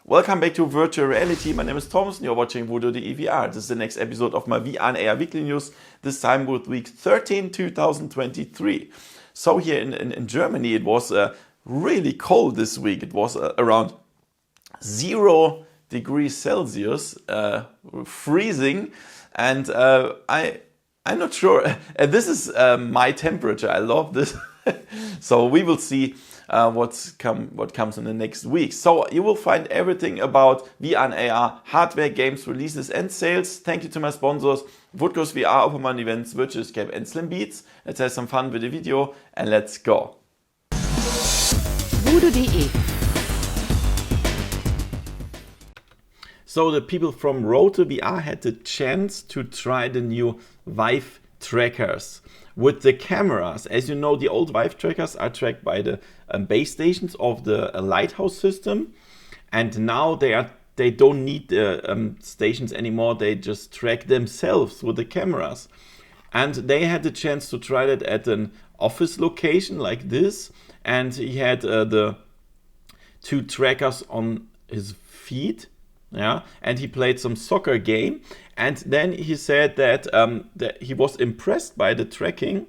Welcome back to Virtual Reality. My name is Thomas and you're watching VoodooDE VR. This is the next episode of my VR and AR weekly news, this time with week 13, 2023. So here in Germany, it was really cold this week. It was around 0 degrees Celsius, freezing. And I'm not sure. This is my temperature. I love this. So we will see what comes in the next week. So you will find everything about VR and AR, hardware, games, releases and sales. Thank you to my sponsors, VoodooDE VR, Open Events, Virtual Escape and Slim Beats. Let's have some fun with the video and let's go. VoodooDE. So the people from Rokid VR had the chance to try the new Vive trackers with the cameras. As you know, the old Vive trackers are tracked by the base stations of the lighthouse system, and now they don't need the stations anymore. They just track themselves with the cameras, and they had the chance to try that at an office location like this. And he had the 2 trackers on his feet. Yeah, and he played some soccer game, and then he said that, that he was impressed by the tracking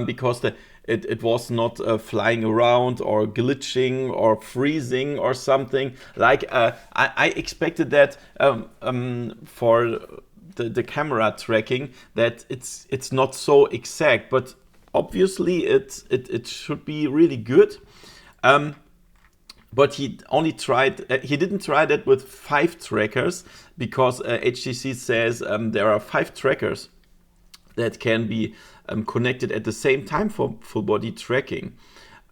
because it was not flying around or glitching or freezing or something. Like I expected that for the camera tracking, that it's not so exact, but obviously it should be really good. But he didn't try that with 5 trackers because HTC says there are 5 trackers that can be connected at the same time for full body tracking.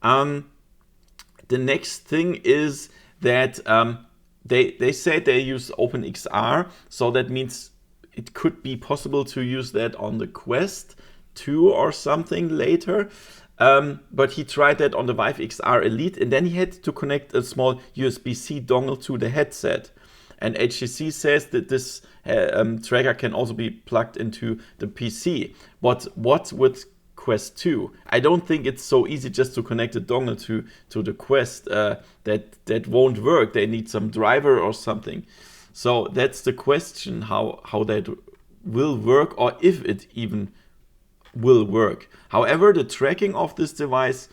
The next thing is that they said they use OpenXR, so that means it could be possible to use that on the Quest 2 or something later. But he tried that on the Vive XR Elite, and then he had to connect a small USB-C dongle to the headset. And HTC says that this tracker can also be plugged into the PC. But what with Quest 2? I don't think it's so easy just to connect a dongle to the Quest. That won't work. They need some driver or something. So that's the question, how that will work, or if it even will work. However, the tracking of this device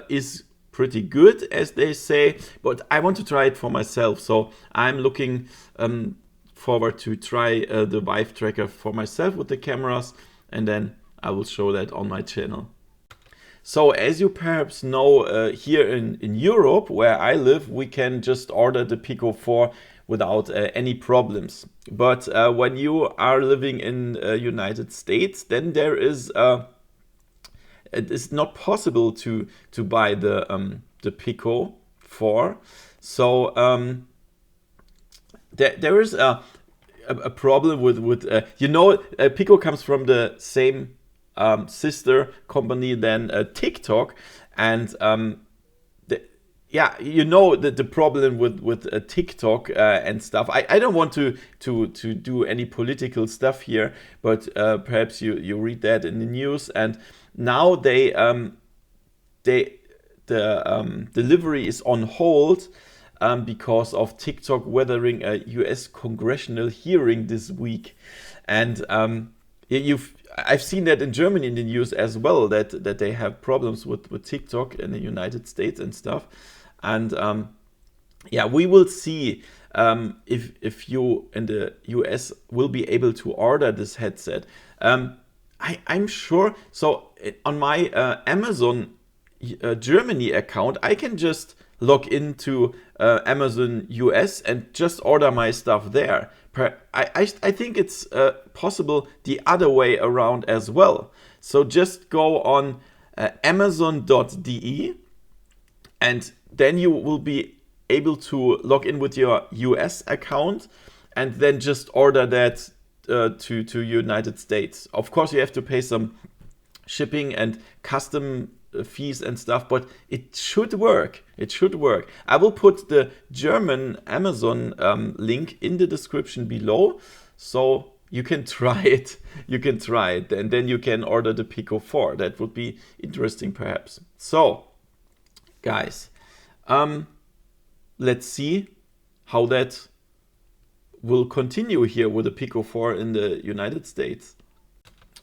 is pretty good, as they say, but I want to try it for myself. So I'm looking forward to try the Vive tracker for myself with the cameras, and then I will show that on my channel. So as you perhaps know, here in Europe, where I live, we can just order the Pico 4 without any problems. But when you are living in United States, then there is it is not possible to buy the Pico 4. So there is a problem with you know, Pico comes from the same sister company than TikTok, and yeah, you know the problem with TikTok and stuff. I don't want to do any political stuff here, but perhaps you read that in the news. And now the delivery is on hold because of TikTok weathering a US congressional hearing this week. And I've seen that in Germany in the news as well, that they have problems with TikTok in the United States and stuff. And yeah, we will see if you in the US will be able to order this headset. I'm sure. So on my Amazon Germany account, I can just log into Amazon US and just order my stuff there. I think it's possible the other way around as well. So just go on amazon.de, and then you will be able to log in with your US account and then just order that to United States. Of course, you have to pay some shipping and custom fees and stuff, but it should work. It should work. I will put the German Amazon link in the description below, so you can try it. You can try it, and then you can order the Pico 4. That would be interesting, perhaps. So, guys, let's see how that will continue here with the Pico 4 in the United States.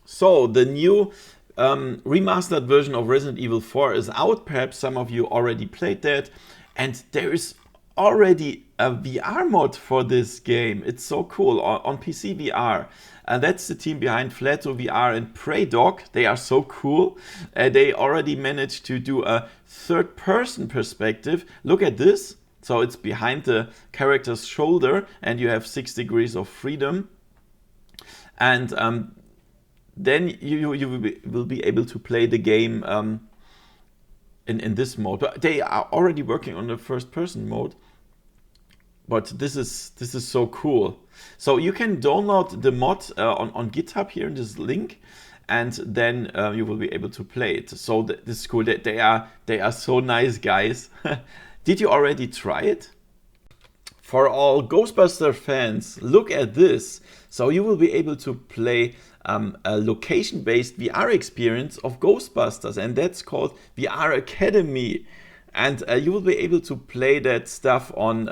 So the new remastered version of Resident Evil 4 is out. Perhaps some of you already played that. And there is already a VR mod for this game. It's so cool on PC VR. And that's the team behind Flato VR and PreyDog. They are so cool. They already managed to do a third-person perspective. Look at this. So it's behind the character's shoulder, and you have 6 degrees of freedom. And then you will be able to play the game in this mode. But they are already working on the first-person mode. But this is so cool. So you can download the mod on GitHub here in this link, and then you will be able to play it. So this is cool. They are so nice guys. Did you already try it? For all Ghostbusters fans, look at this. So you will be able to play a location-based VR experience of Ghostbusters, and that's called VR Arcademy. And you will be able to play that stuff on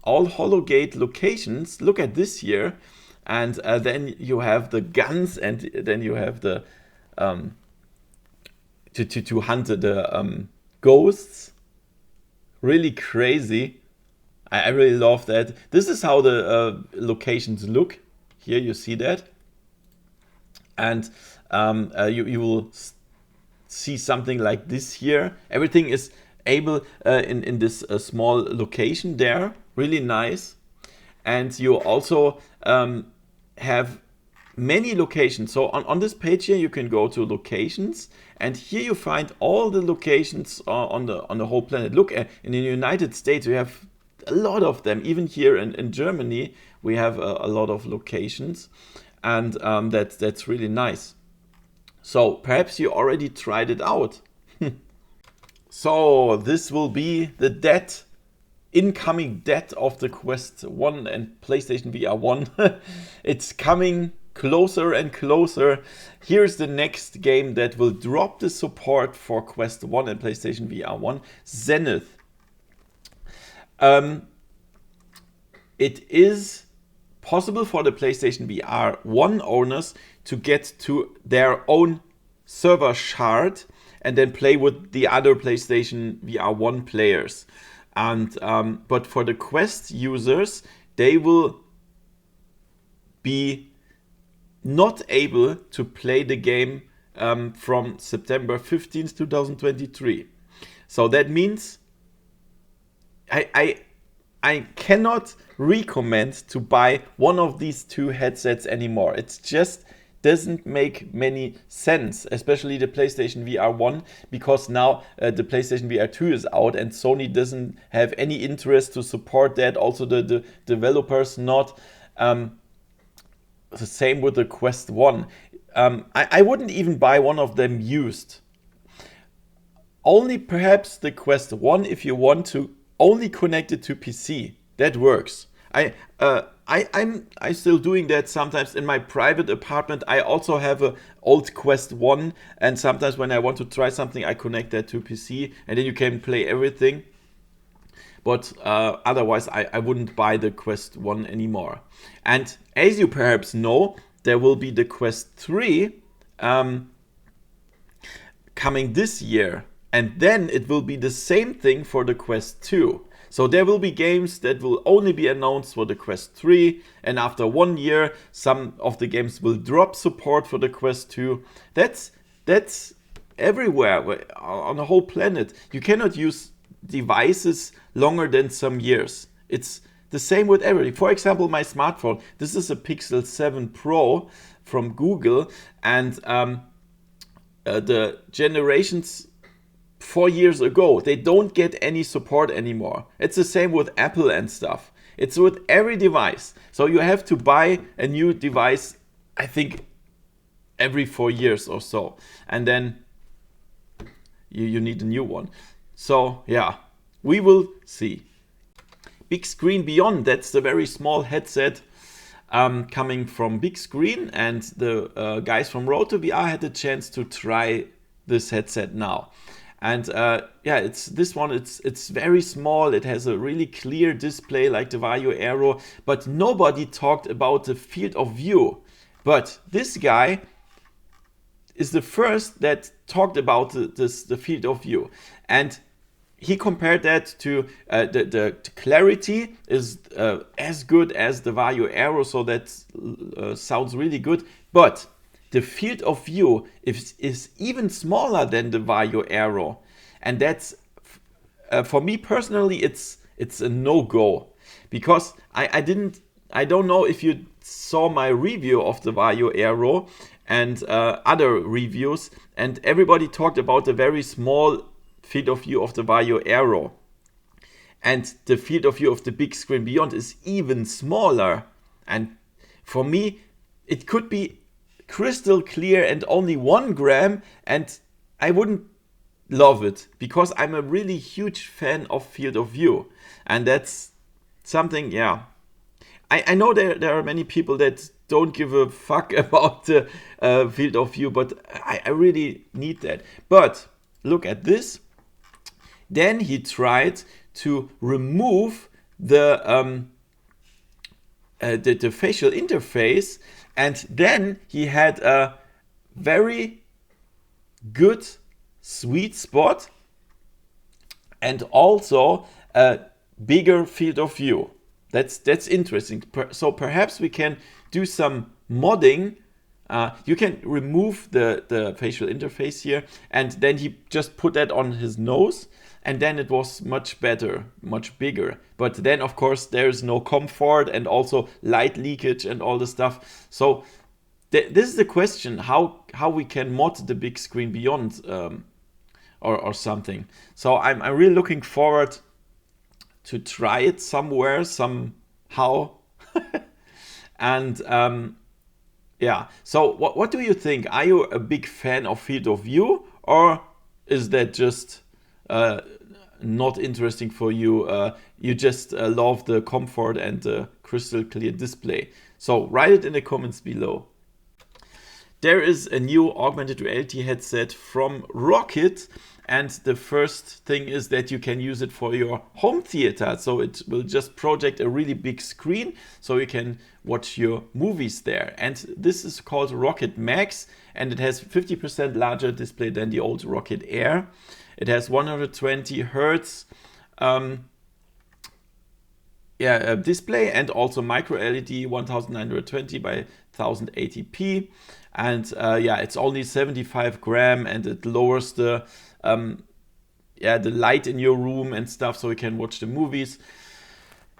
all hologate locations. Look at this here. And then you have the guns, and then you have the to hunt the ghosts. Really crazy. I really love that. This is how the locations look. Here you see that. And you will see something like this here. Everything is able in this small location there. Really nice. And you also have many locations. So on this page here, you can go to locations, and here you find all the locations on the whole planet. Look, in the United States, we have a lot of them. Even here in Germany, we have a lot of locations, and that's really nice. So perhaps you already tried it out. So this will be the incoming death of the Quest 1 and PlayStation VR 1. It's coming closer and closer. Here's the next game that will drop the support for Quest 1 and PlayStation VR 1, Zenith. It is possible for the PlayStation VR 1 owners to get to their own server shard and then play with the other PlayStation VR 1 players. And but for the Quest users, they will be not able to play the game from September 15th, 2023. So that means I cannot recommend to buy one of these two headsets anymore. It's just doesn't make many sense, especially the PlayStation VR 1, because now the PlayStation VR 2 is out and Sony doesn't have any interest to support that. Also the developers not. The same with the Quest 1. I wouldn't even buy one of them used. Only perhaps the Quest 1 if you want to only connect it to PC. That works. I'm still doing that sometimes in my private apartment. I also have an old Quest 1, and sometimes when I want to try something, I connect that to PC, and then you can play everything. But otherwise, I wouldn't buy the Quest 1 anymore. And as you perhaps know, there will be the Quest 3 coming this year. And then it will be the same thing for the Quest 2. So there will be games that will only be announced for the Quest 3. And after 1 year, some of the games will drop support for the Quest 2. That's everywhere on the whole planet. You cannot use devices longer than some years. It's the same with everything. For example, my smartphone. This is a Pixel 7 Pro from Google, and the generations 4 years ago, they don't get any support anymore. It's the same with Apple and stuff. It's with every device. So you have to buy a new device, I think, every 4 years or so. And then you need a new one. So yeah, we will see. Bigscreen Beyond, that's the very small headset coming from Bigscreen, and the guys from RE4 VR had the chance to try this headset now. And yeah, it's this one. It's very small. It has a really clear display like the Vario Aero, but nobody talked about the field of view. But this guy is the first that talked about the field of view, and he compared that to the clarity is as good as the Vario Aero, so that sounds really good. But the field of view is even smaller than the Vario Aero, and that's for me personally, it's a no-go, because I don't know if you saw my review of the Vario Aero and other reviews, and everybody talked about the very small field of view of the Vario Aero, and the field of view of the Bigscreen Beyond is even smaller. And for me, it could be crystal clear and only 1 gram, and I wouldn't love it, because I'm a really huge fan of field of view, and that's something, yeah. I know there are many people that don't give a fuck about the field of view, but I really need that. But look at this. Then he tried to remove the facial interface, and then he had a very good sweet spot and also a bigger field of view. That's interesting. So perhaps we can do some modding. You can remove the facial interface here, and then he just put that on his nose, and then it was much better, much bigger. But then, of course, there's no comfort and also light leakage and all the stuff. So this is the question, how we can mod the Bigscreen Beyond or something. So I'm really looking forward to try it somewhere, somehow. And yeah, so what do you think? Are you a big fan of field of view, or is that just not interesting for you? You just love the comfort and the crystal clear display. So write it in the comments below. There is a new augmented reality headset from Rokid, and the first thing is that you can use it for your home theater. So it will just project a really big screen, so you can watch your movies there. And this is called Rokid Max, and it has 50% larger display than the old Rokid Air. It has 120 Hertz display, and also micro LED 1920 by 1080p. And yeah, it's only 75 gram, and it lowers the light in your room and stuff, so you can watch the movies.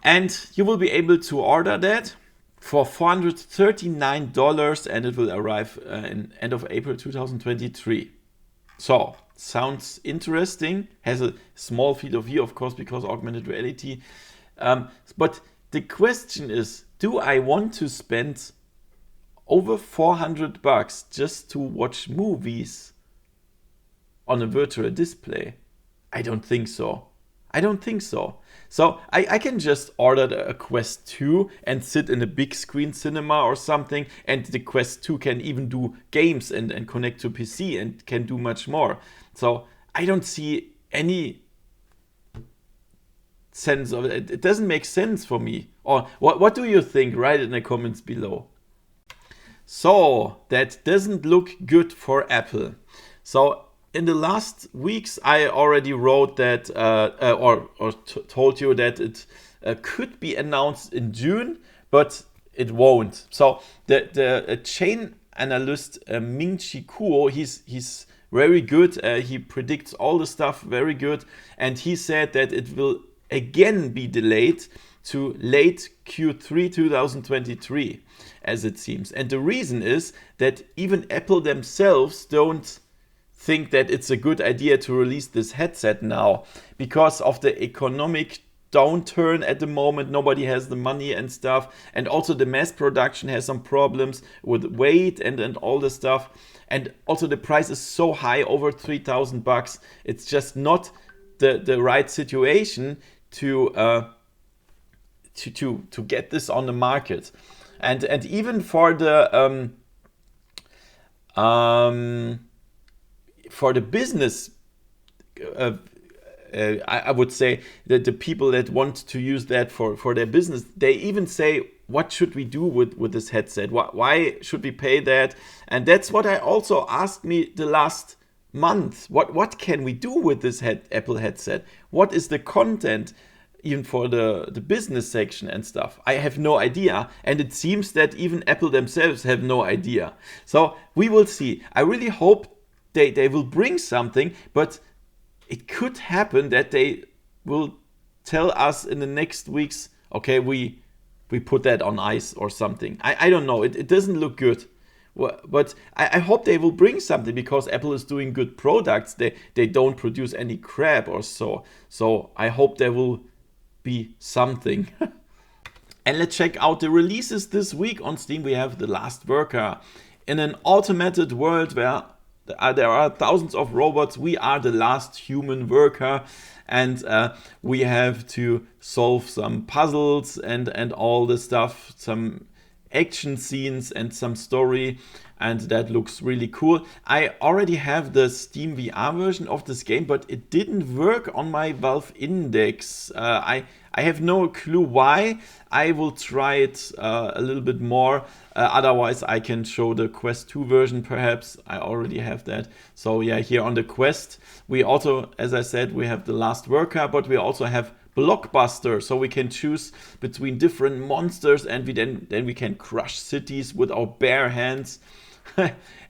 And you will be able to order that for $439, and it will arrive in end of April 2023. So sounds interesting. Has a small field of view, of course, because augmented reality. But the question is, do I want to spend over $400 just to watch movies on a virtual display? I don't think so. So I can just order a Quest 2 and sit in a big screen cinema or something, and the Quest 2 can even do games and connect to PC and can do much more. So I don't see any sense of it. It doesn't make sense for me. Or what do you think? Write it in the comments below. So that doesn't look good for Apple. So in the last weeks, I already wrote that told you that it could be announced in June, but it won't. So the chain analyst Ming-Chi Kuo, he's very good. He predicts all the stuff very good, and he said that it will again be delayed to late Q3 2023, as it seems. And the reason is that even Apple themselves don't think that it's a good idea to release this headset now, because of the economic downturn at the moment. Nobody has the money and stuff, and also the mass production has some problems with weight and all the stuff, and also the price is so high, over $3,000. It's just not the right situation to get this on the market. And even for the business I would say that the people that want to use that for their business, they even say, what should we do with this headset? Why should we pay that? And that's what I also asked me the last month. What can we do with this Apple headset? What is the content even for the business section and stuff? I have no idea. And it seems that even Apple themselves have no idea. So we will see. I really hope they will bring something, but it could happen that they will tell us in the next weeks, okay, we put that on ice or something. I don't know. It doesn't look good. But I hope they will bring something, because Apple is doing good products. They don't produce any crap or so. So I hope there will be something. And let's check out the releases this week on Steam. We have The Last Worker. In an automated world where there are thousands of robots, we are the last human worker, and we have to solve some puzzles and all the stuff, some action scenes and some story, and that looks really cool. I already have the Steam VR version of this game, but it didn't work on my Valve Index. I have no clue why. I will try it a little bit more. Otherwise, I can show the Quest 2 version perhaps. I already have that. So yeah, here on the Quest, we also, as I said, we have The Last Worker, but we also have Blockbuster. So we can choose between different monsters, and then we can crush cities with our bare hands.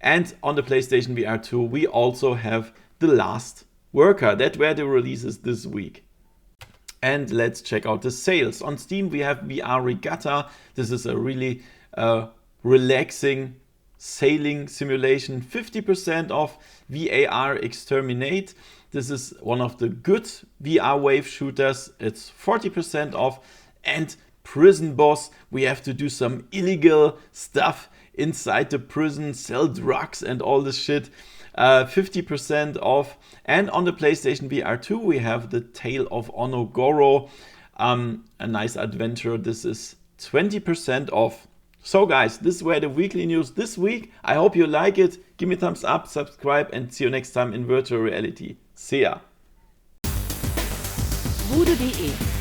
And on the PlayStation VR 2, we also have The Last Worker. That were the releases this week. And let's check out the sales. On Steam, we have VR Regatta. This is a really relaxing sailing simulation. 50% off. VAR Exterminate. This is one of the good VR wave shooters. It's 40% off. And Prison Boss. We have to do some illegal stuff inside the prison, sell drugs and all this shit. 50% off. And on the PlayStation VR 2, we have The Tale of Onogoro, a nice adventure. This is 20% off. So guys, this were the weekly news this week. I hope you like it. Give me a thumbs up, subscribe, and see you next time in virtual reality. See ya. VoodooDE